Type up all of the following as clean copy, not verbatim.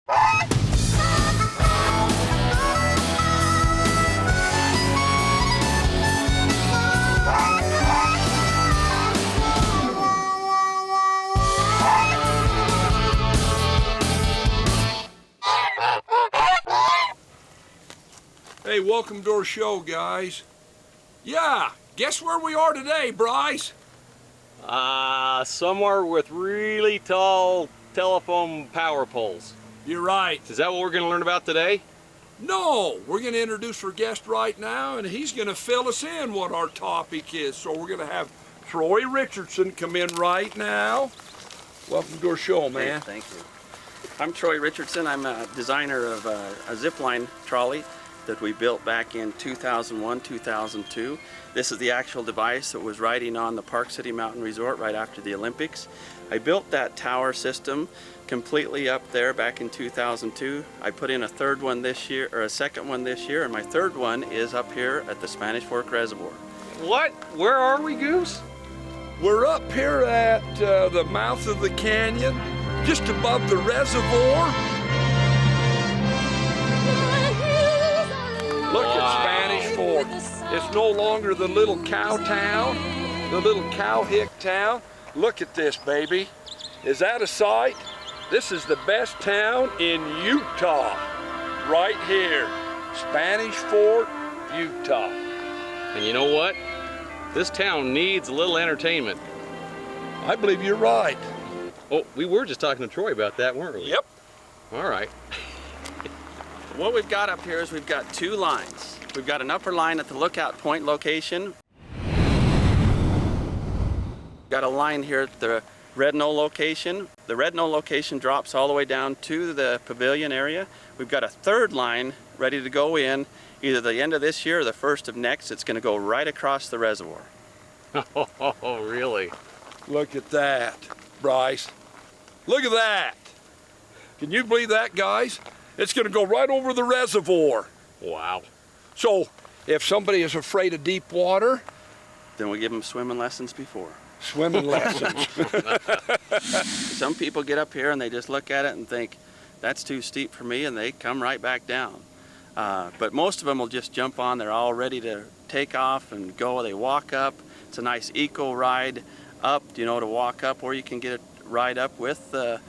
Hey, welcome to our show, guys. Yeah, guess where we are today, Bryce? Somewhere with really tall telephone power poles. You're right. Is that what we're going to learn about today? No, we're going to introduce our guest right now, and he's going to fill us in what our topic is. So we're going to have Troy Richardson come in right now. Welcome to our show, man. Hey, thank you. I'm Troy Richardson. I'm a designer of a Zipline trolley that we built back in 2001, 2002. This is the actual device that was riding on the Park City Mountain Resort right after the Olympics. I built that tower system completely up there back in 2002. I put in a third one this year, or a second one this year, and my third one is up here at the Spanish Fork Reservoir. What? Where are we, Goose? We're up here at the mouth of the canyon, just above the reservoir. Look at Spanish Fork. It's no longer the little cow town, the little cow hick town. Look at this, baby. Is that a sight? This is the best town in Utah, right here. Spanish Fork, Utah. And you know what? This town needs a little entertainment. I believe you're right. Oh, we were just talking to Troy about that, weren't we? Yep. All right. What we've got up here is we've got two lines. We've got an upper line at the lookout point location. Got a line here at the Red Knoll location. The Red Knoll location drops all the way down to the pavilion area. We've got a third line ready to go in either the end of this year or the first of next. It's going to go right across the reservoir. Oh, really? Look at that, Bryce. Look at that. Can you believe that, guys? It's going to go right over the reservoir. Wow. So, if somebody is afraid of deep water, Then we give them swimming lessons before. swimming lessons. Some people get up here and they just look at it and think, that's too steep for me, and they come right back down. But most of them will just jump on. They're all ready to take off and go. They walk up. It's a nice eco ride up, you know, to walk up, or you can get a ride up with the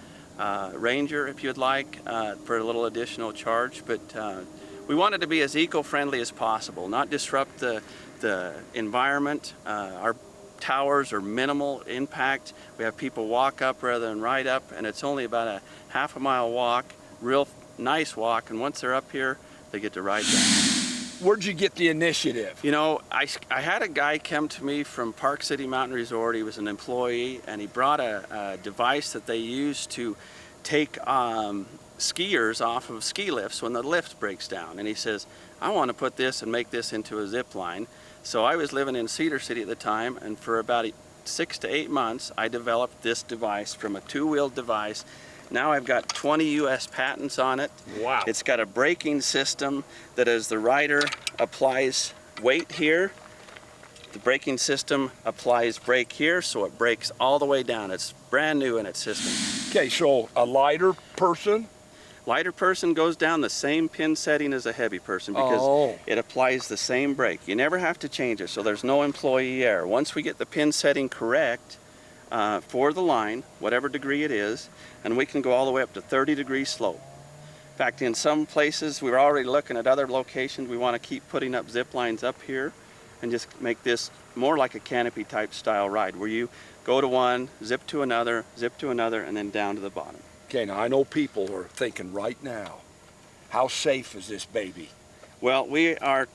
Ranger if you'd like for a little additional charge. But we want it to be as eco-friendly as possible, not disrupt the environment. Our towers are minimal impact. We have people walk up rather than ride up, and it's only about a half a mile walk, real nice walk, and once they're up here, they get to ride down. Where'd you get the initiative? You know, I had a guy come to me from Park City Mountain Resort. He was an employee, and he brought a device that they use to take skiers off of ski lifts when the lift breaks down. And he says, I want to put this and make this into a zip line. So I was living in Cedar City at the time, and for about 6 to 8 months, I developed this device from a two-wheeled device. Now I've got 20 U.S. patents on it. Wow. It's got a braking system that as the rider applies weight here, the braking system applies brake here, so it brakes all the way down. It's brand new in its system. Okay, so a lighter person? Lighter person goes down the same pin setting as a heavy person because it applies the same brake. You never have to change it, so there's no employee error. Once we get the pin setting correct for the line, whatever degree it is, and we can go all the way up to 30-degree slope. In fact, in some places, we're already looking at other locations. We want to keep putting up zip lines up here and just make this more like a canopy type style ride where you go to one, zip to another, and then down to the bottom. Okay, now I know people are thinking right now, how safe is this baby? Well, we are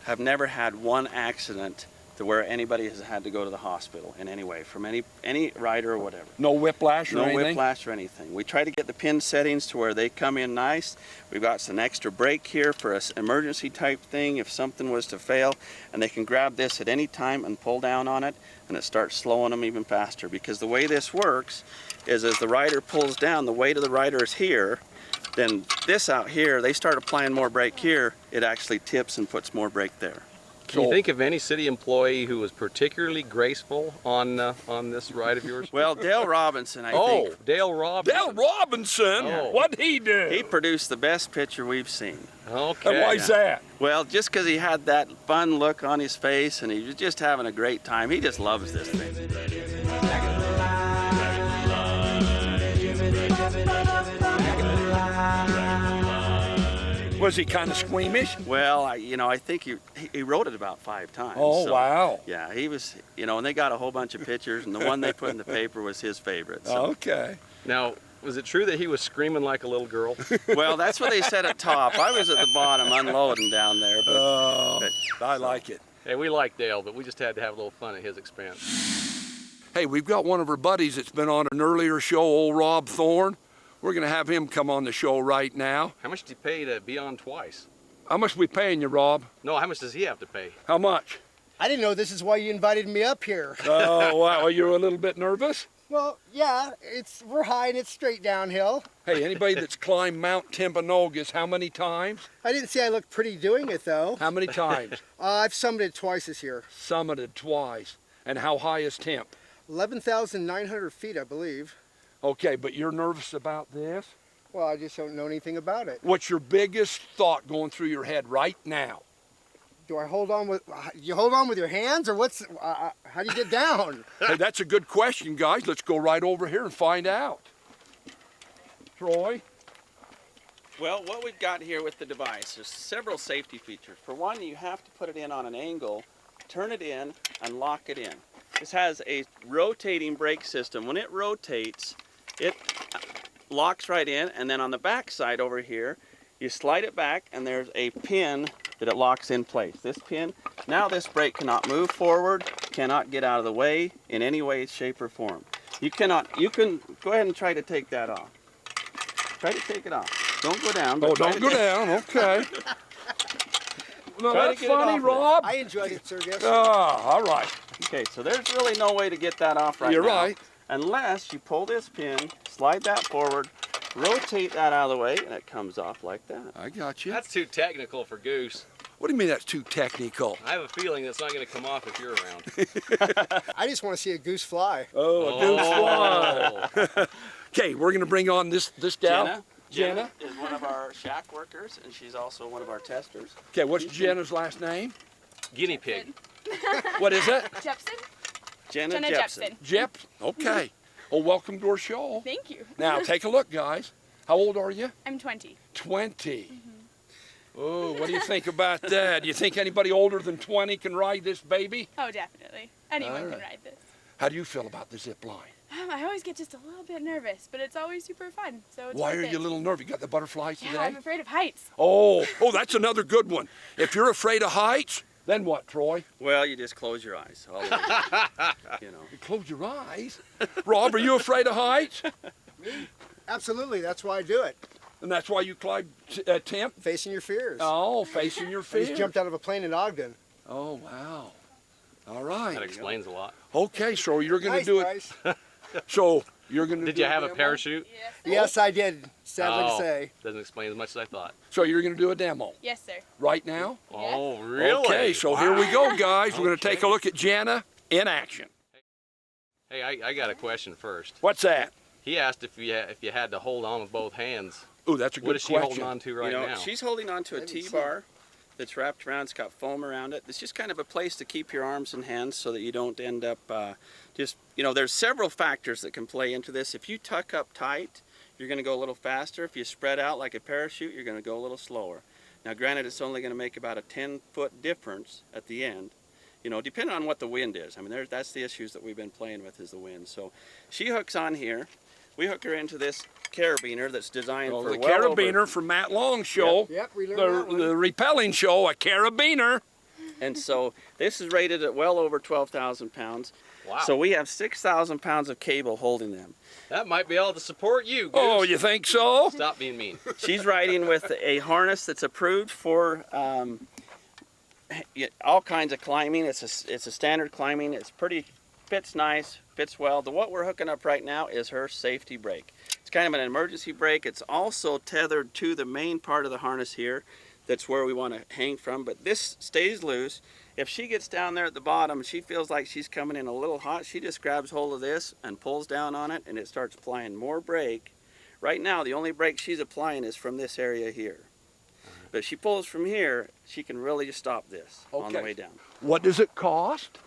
have never had one accident to where anybody has had to go to the hospital in any way, from any rider or whatever. No whiplash or anything? No whiplash or anything. We try to get the pin settings to where they come in nice. We've got some extra brake here for an emergency type thing if something was to fail, and they can grab this at any time and pull down on it, and it starts slowing them even faster. Because the way this works is as the rider pulls down, the weight of the rider is here, then this out here, they start applying more brake here, it actually tips and puts more brake there. Can you think of any city employee who was particularly graceful on this ride of yours? Well, Dale Robinson, I think. Dale Robinson. Dale Robinson? Oh. What'd he do? He produced the best picture we've seen. Okay. And why's that? Well, just because he had that fun look on his face and he was just having a great time. He just loves this thing. Was he kind of squeamish? Well, I think he wrote it about 5 times. Oh, so, wow. Yeah, he was, and they got a whole bunch of pictures, and the one they put in the paper was his favorite. So. Okay. Now, was it true that he was screaming like a little girl? Well, that's what they said at top. I was at the bottom unloading down there. But I like it. Hey, we like Dale, but we just had to have a little fun at his expense. Hey, we've got one of our buddies that's been on an earlier show, old Rob Thorne. We're going to have him come on the show right now. How much did you pay to be on twice? How much we paying you, Rob? No, how much does he have to pay? How much? I didn't know this is why you invited me up here. Oh, wow. You're a little bit nervous? Well, yeah, we're high and it's straight downhill. Hey, anybody that's climbed Mount Timpanogos, how many times? I didn't say I looked pretty doing it, though. How many times? I've summited twice this year. Summited twice. And how high is Timp? 11,900 feet, I believe. Okay, but you're nervous about this? Well, I just don't know anything about it. What's your biggest thought going through your head right now? Do I hold on with, you hold on with your hands, or how do you get down? Hey, that's a good question, guys. Let's go right over here and find out. Troy? Well, what we've got here with the device, there's several safety features. For one, you have to put it in on an angle, turn it in, and lock it in. This has a rotating brake system. When it rotates, it locks right in, and then on the back side over here, you slide it back, and there's a pin that it locks in place. This pin, now this brake cannot move forward, cannot get out of the way in any way, shape, or form. You can go ahead and try to take that off. Try to take it off. Don't go down. Oh, don't go down, okay. No, Try to that's get it funny, off Rob. I enjoyed it, sir. Yes. Oh, all right. Okay, so there's really no way to get that off right now. You're right. Unless you pull this pin, slide that forward, rotate that out of the way, and it comes off like that. I got you. That's too technical for Goose. What do you mean that's too technical? I have a feeling that's not going to come off if you're around. I just want to see a goose fly. Oh, a goose fly. Okay, we're going to bring on this gal. Jenna is one of our shack workers, and she's also one of our testers. Okay, what's Jenna's last name? Guinea pig. What is it? Jepson? Jenna Jenna Jepson. Jepson. Jep? Okay. Well, welcome to our show. Thank you. Now, take a look, guys. How old are you? I'm 20. 20. Oh, what do you think about that? Do you think anybody older than 20 can ride this baby? Oh, definitely. Anyone All can right. ride this. How do you feel about the zip line? I always get just a little bit nervous, but it's always super fun. So it's Why worth are you a it. little nervous? You got the butterflies Yeah, today? I'm afraid of heights. Oh, that's another good one. If you're afraid of heights, then what, Troy? Well, you just close your eyes. All the way. You close your eyes. Rob, are you afraid of heights? Absolutely, that's why I do it. And that's why you climbed Temp? Facing your fears. Oh, facing your I fears. just jumped out of a plane in Ogden. Oh, wow. All right. That explains a lot. Okay, so you're going to Nice, do it. Bryce. So you're going to Did do you have a demo? parachute? Yes, I did. Sadly to Oh, say. doesn't explain as much as I thought. So you're going to do a demo Yes, sir. right now? Oh, really? Okay, so here we go, guys. We're going to take a look at Jenna in action. Hey, I got a question first. What's that? He asked if you had to hold on with both hands. Ooh, that's a good What is she question. holding on to right now? She's holding on to a Let me see. T-bar that's wrapped around. It's got foam around it. It's just kind of a place to keep your arms and hands so that you don't end up there's several factors that can play into this. If you tuck up tight, you're going to go a little faster. If you spread out like a parachute, you're going to go a little slower. Now, granted, it's only going to make about a 10-foot difference at the end, depending on what the wind is. I mean, that's the issues that we've been playing with is the wind. So she hooks on here. We hook her into this carabiner that's designed for The carabiner from Matt Long's show. Yep, we learned that one. The repelling show, a carabiner. And so this is rated at well over 12,000 pounds. Wow. So we have 6,000 pounds of cable holding them. That might be all to support you, Goose. Oh, you think so? Stop being mean. She's riding with a harness that's approved for all kinds of climbing. It's a standard climbing. It's fits nice, fits well. What we're hooking up right now is her safety brake. It's kind of an emergency brake. It's also tethered to the main part of the harness here. That's where we want to hang from, but this stays loose If she gets down there at the bottom and she feels like she's coming in a little hot, she just grabs hold of this and pulls down on it, and it starts applying more brake. Right now, the only brake she's applying is from this area here. But if she pulls from here, she can really just stop this on the way down. What does it cost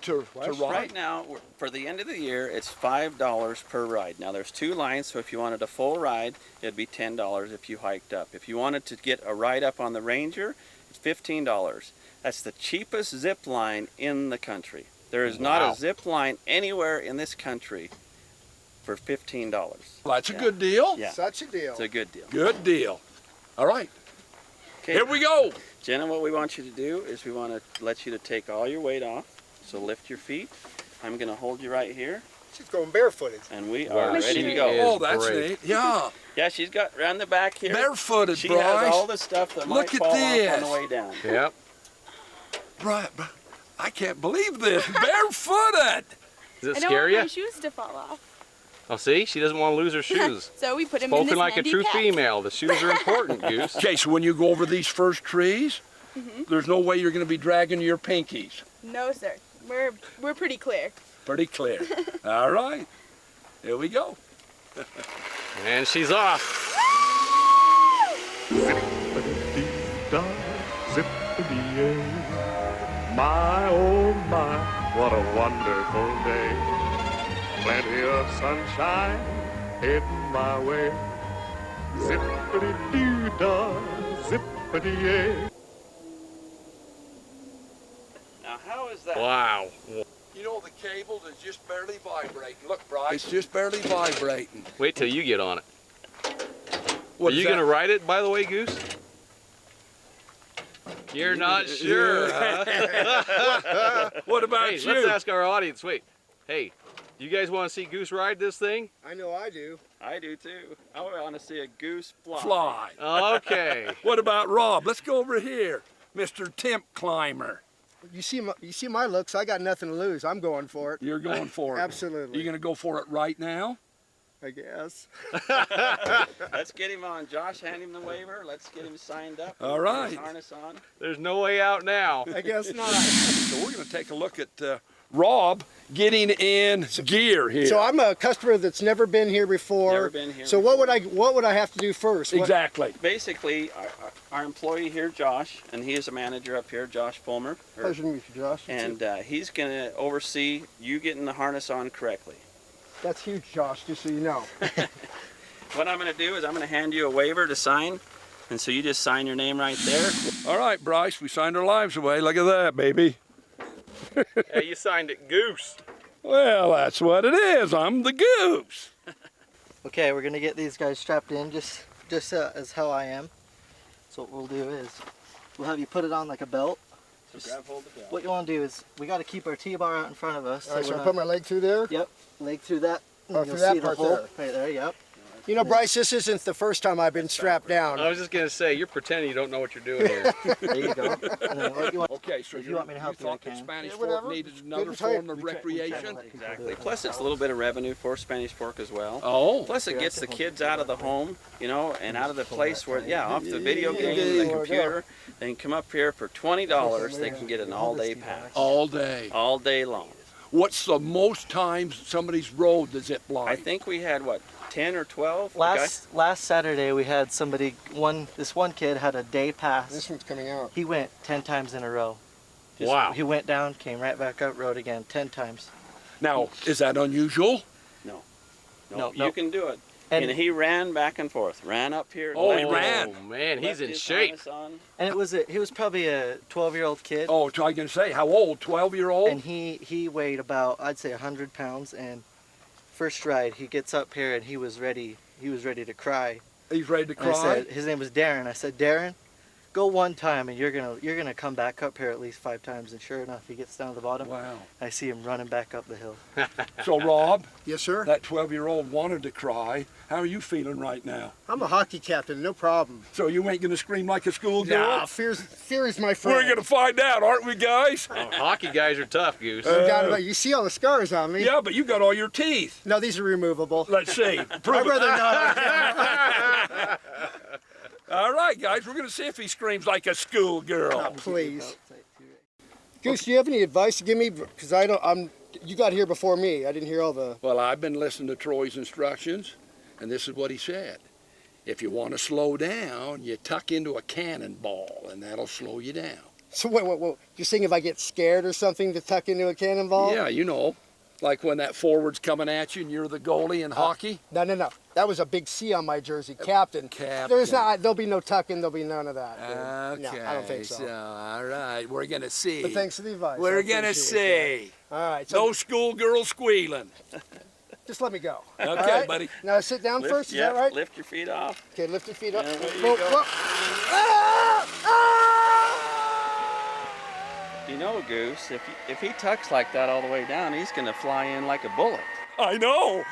to ride? Right now, for the end of the year, it's $5 per ride. Now, there's 2 lines, so if you wanted a full ride, it'd be $10 if you hiked up. If you wanted to get a ride up on the Ranger, it's $15. That's the cheapest zip line in the country. There is not a zip line anywhere in this country for $15. Well, that's a good deal. Yeah. Such a deal. It's a good deal. Good deal. All right. Okay. Here we go. Jenna, what we want you to do is we want to let you to take all your weight off. So lift your feet. I'm going to hold you right here. She's going barefooted. And we Wow, are ready to she go. is Oh, that's great. neat. Yeah. Yeah, she's got around the back here. Barefooted, She Bryce. has all the stuff that might Look at fall off this. on the way down. Yep. Bryce, I can't believe this. Barefooted. Does it I don't scare want you? my shoes to fall off. Oh, see? She doesn't want to lose her shoes. So we put them in Spoken this like a handy true pack. female. The shoes are important, Goose. Okay, so when you go over these first trees, there's no way you're going to be dragging your pinkies. No, sir. We're pretty clear. Pretty clear. All right. Here we go. And she's off. My oh my, what a wonderful day. Plenty of sunshine heading my way. Zippity-doo-dah, zippity-yay. Now, how is that? Wow. You know, the cable is just barely vibrating. Look, Bryce, it's just barely vibrating. Wait till you get on it. What Are is you that? going to ride it, by the way, Goose? You're not sure, huh? What about Hey, you? let's ask our audience. Wait. Hey, do you guys want to see Goose ride this thing? I know I do. I do too. I want to see a goose fly. Fly. Okay. What about Rob? Let's go over here, Mr. Temp Climber. You see my looks. I got nothing to lose. I'm going for it. You're going for it. Absolutely. You're going to go for it right now? I guess. Let's get him on. Josh, hand him the waiver. Let's get him signed up. All Put right. his harness on. There's no way out now. I guess not. So we're going to take a look at Rob getting in gear here. So I'm a customer that's never been here before. Never been here So before. what would I have to do first? Exactly. Basically, our employee here, Josh, and he is a manager up here, Josh Fulmer. Pleasure to meet you, Josh. And he's going to oversee you getting the harness on correctly. That's huge, Josh, just so you know. What I'm going to do is I'm going to hand you a waiver to sign. And so you just sign your name right there. All right, Bryce, we signed our lives away. Look at that, baby. Hey, you signed it, Goose. Well, that's what it is. I'm the goose. Okay, we're gonna get these guys strapped in just as how I am. So what we'll do is we'll have you put it on like a belt. So grab hold of the belt. What you want to do is we got to keep our T-bar out in front of us. All right, so we're I not- put my leg through there. Yep, leg through that. and Oh, you'll through that see the part hole there. right there. Yep. You know, Bryce, this isn't the first time I've been strapped down. I was just going to say, you're pretending you don't know what you're doing here. There you go. And then what you want? Okay, so If you want me to help you, I thought that can. Spanish Yeah, Fork whatever. needed Good another and tight. form of We try to recreation? let people do Exactly. it. Plus, it's a little bit of revenue for Spanish Fork as well. Oh. Plus, it gets the kids out of the home, you know, and out of the place where, off the video Yeah, game, yeah, the yeah. computer. They can come up here for $20. They can get an all-day pass. All day. All day long. What's the most times somebody's rode the zip line? I think we had, what, 10 or 12? Last Saturday we had somebody. This one kid had a day pass. This one's coming out. He went 10 times in a row. Wow. He went down, came right back up, rode again 10 times. Now, is that unusual? No, No, you no. can do it. And- And he ran back and forth, ran up here. Oh, he left, ran. Oh, man, he's left in his shape. harness on. And he was probably a 12-year-old kid. Oh, I was going to say, how old? 12-year-old? And he weighed about, I'd say, 100 pounds. And first ride, he gets up here and he was ready to cry. He's ready to And I cry? said, his name was Darren. I said, Darren, go one time and you're gonna come back up here at least 5 times. And sure enough, he gets down to the bottom. Wow. I see him running back up the hill. So, Rob, Yes, sir. that 12-year-old wanted to cry. How are you feeling right now? I'm a hockey captain, no problem. So you ain't going to scream like a schoolgirl? Nah, fear is my friend. We're going to find out, aren't we, guys? Oh, hockey guys are tough, Goose. No doubt about it. You see all the scars on me. Yeah, but you got all your teeth. No, these are removable. Let's see. Prove I'd it. rather not. All right, guys, we're going to see if he screams like a schoolgirl. Please. Goose, do you have any advice to give me? Because you got here before me. I didn't hear all the... Well, I've been listening to Troy's instructions, and this is what he said. If you want to slow down, you tuck into a cannonball, and that'll slow you down. So wait. You're saying if I get scared or something to tuck into a cannonball? Yeah, you know, like when that forward's coming at you and you're the goalie in hockey. No. That was a big C on my jersey, Captain. Captain. There'll be no tucking, there'll be none of that. Okay. No, I don't think so. All right, we're gonna see. But thanks for the advice. We're I gonna appreciate see. that. All right. So No schoolgirl squealing. just let me go. Okay, All right? buddy. Now sit down first, is that right? Lift your feet off. Okay, lift your feet up. Yeah, there you Whoa, go. whoa. You know, Goose, if he tucks like that all the way down, he's going to fly in like a bullet. I know.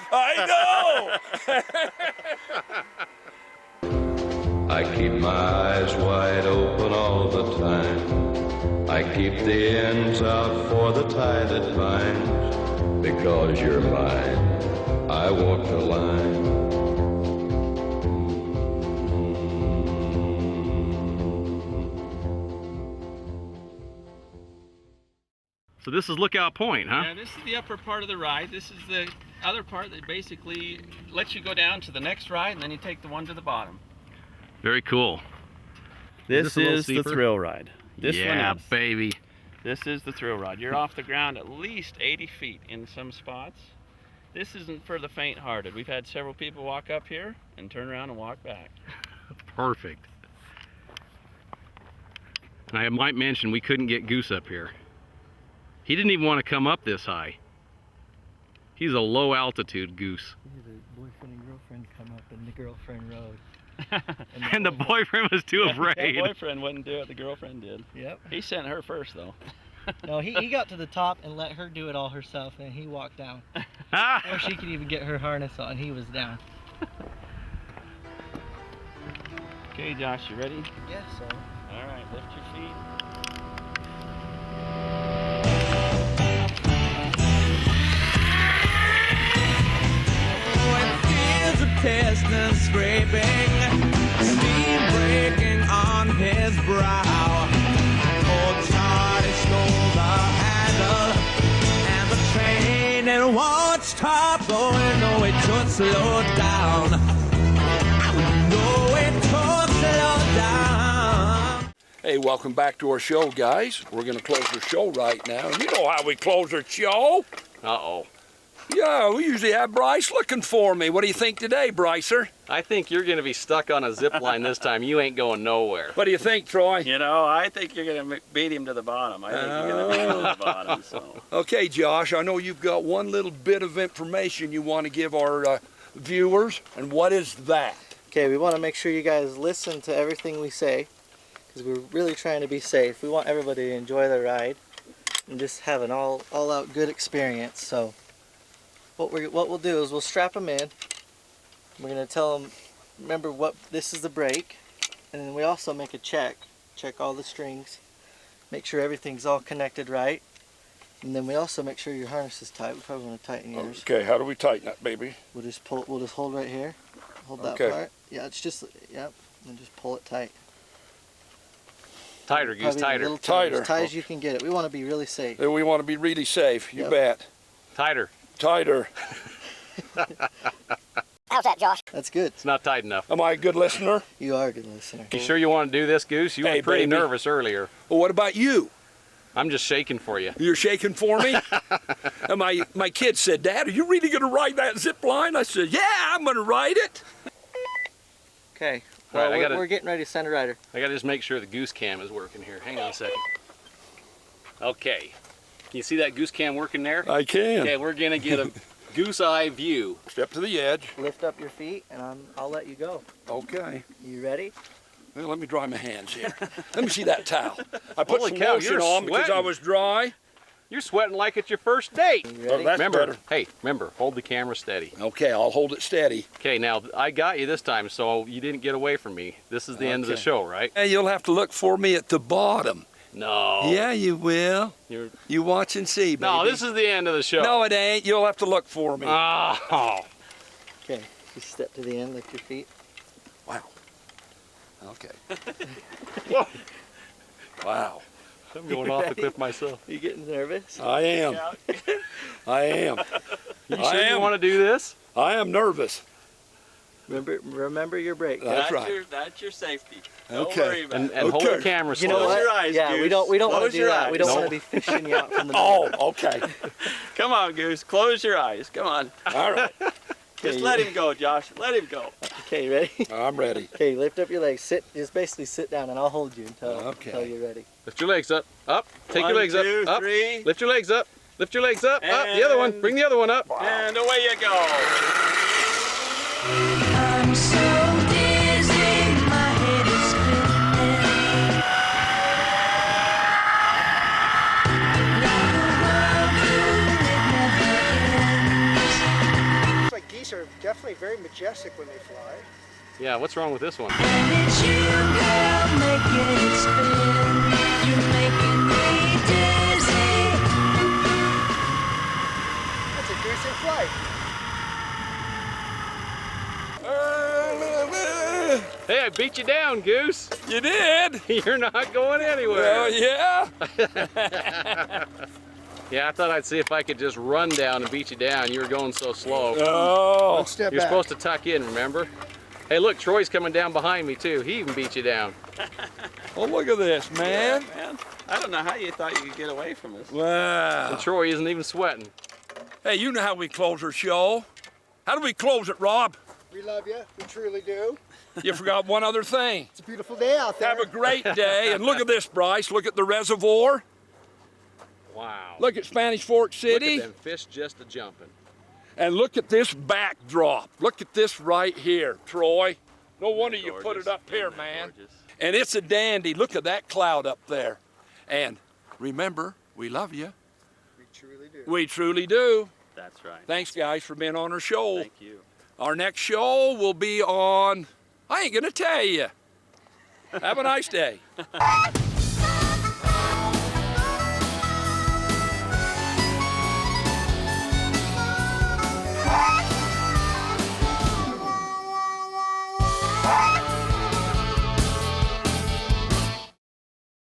I keep my eyes wide open all the time. I keep the ends out for the tie that binds. Because you're mine, I walk the line. So this is Lookout Point, huh? Yeah, this is the upper part of the ride. This is the other part that basically lets you go down to the next ride, and then you take the one to the bottom. Very cool. This a little is the steeper? thrill ride. This Yeah, one is. baby. This is the thrill ride. You're off the ground at least 80 feet in some spots. This isn't for the faint-hearted. We've had several people walk up here and turn around and walk back. Perfect. And I might mention we couldn't get Goose up here. He didn't even want to come up this high. He's a low altitude goose. The boyfriend and girlfriend come up in the girlfriend road. And the boyfriend was too afraid. The boyfriend wouldn't do it, the girlfriend did. Yep. He sent her first, though. No, he got to the top and let her do it all herself, and he walked down. Before she could even get her harness on, he was down. Okay, Josh, you ready? Yes, so. All right, lift your feet. Piston scraping, steam breaking on his brow. Old Charlie stole the handle, and the train it won't stop going. No, it don't slow down. No, it don't slow down. Hey, welcome back to our show, guys. We're gonna close our show right now. You know how we close our show. Uh-oh. Yeah, we usually have Bryce looking for me. What do you think today, Brycer? I think you're going to be stuck on a zip line this time. You ain't going nowhere. What do you think, Troy? You know, I think you're going to beat him to the bottom. I think you're going to beat him to the bottom. So. Okay, Josh, I know you've got one little bit of information you want to give our viewers, and what is that? Okay, we want to make sure you guys listen to everything we say, because we're really trying to be safe. We want everybody to enjoy their ride and just have an all-out good experience. So what we'll do is we'll strap them in. We're going to tell them, remember this is the brake, and then we also make a check all the strings, make sure everything's all connected right, and then we also make sure your harness is tight. We probably want to tighten yours. Okay, how do we tighten that, baby? We'll just hold right here, hold that Okay. part. Yeah, it's just, yep, and just pull it tight. Tighter, Goose, Probably a tighter. little tighter. Tighter. As tight as you can get it. We want to be really safe. We want to be really safe, you Yep. bet. Tighter. Tighter. How's that, Josh? That's good. It's not tight enough. Am I a good listener? You are a good listener. You sure you want to do this, Goose? You Hey, were pretty baby. nervous earlier. Well, what about you? I'm just shaking for you. You're shaking for me? And my kid said, Dad, are you really going to ride that zip line? I said, yeah, I'm going to ride it. Okay. All right, Well, we're getting ready to send a rider. I gotta just make sure the goose cam is working here. Hang on a second. Okay. Can you see that goose cam working there? I can. Okay, we're gonna get a goose eye view. Step to the edge. Lift up your feet, and I'll let you go. Okay. You ready? Well, let me dry my hands here. Let me see that towel. I put Holy some cow, lotion you're on because I sweating. was dry. You're sweating like it's your first date. You ready? that's Remember, better. hey, remember, hold the camera steady. Okay, I'll hold it steady. Okay, now I got you this time, so you didn't get away from me. This is the end of the Okay. show, right? And you'll have to look for me at the bottom. No. Yeah, you will. You're... You watch and see, baby. No, this is the end of the show. No, it ain't. You'll have to look for me. Oh. Okay. Just step to the end, lift your feet. Wow. Okay. Whoa. Wow. I'm going off the cliff myself. You getting nervous? I am. I am. You sure you want to do this? I am nervous. Remember your break. That's right. That's your safety. Okay. Don't worry about it. And hold the camera You know slow. what? your eyes, yeah, Goose. we don't want to Close do your that. We don't eyes. want to be fishing you out from the Oh, okay. Come on, Goose. Close your eyes. Come on. All right. Just let him go, Josh. Let him go. Okay, ready? I'm ready. Okay, lift up your legs. Sit. Just basically sit down, and I'll hold you until Okay. you're ready. Lift your legs up. Up. Take your 1, legs 2, up. Up. 3. Lift your legs up. Lift your legs up. Up. The other one. Bring the other one up. And away you go. I'm so dizzy, my head is spinning. Looks like geese are definitely very majestic when they fly. Yeah, what's wrong with this one? And it's you, girl, making it spin. You're making me dizzy. That's a goose in flight. Hey, I beat you down, Goose. You did? You're not going anywhere. Well, yeah. Yeah, I thought I'd see if I could just run down and beat you down. You were going so slow. Oh. One step You're back. supposed to tuck in, remember? Hey, look, Troy's coming down behind me, too. He even beat you down. Oh, look at this, man. Yeah, man. I don't know how you thought you could get away from us. Wow. And Troy isn't even sweating. Hey, you know how we close our show. How do we close it, Rob? We love you. We truly do. You forgot one other thing. It's a beautiful day out there. Have a great day. And look at this, Bryce. Look at the reservoir. Wow. Look at Spanish Fork City. Look at them fish just a-jumping. And look at this backdrop. Look at this right here, Troy. No wonder you put it up here, man. Gorgeous. And it's a dandy. Look at that cloud up there. And remember, we love you. We truly do. We truly do. That's right. Thanks, guys, for being on our show. Thank you. Our next show will be on, I ain't gonna tell you. Have a nice day. Bye.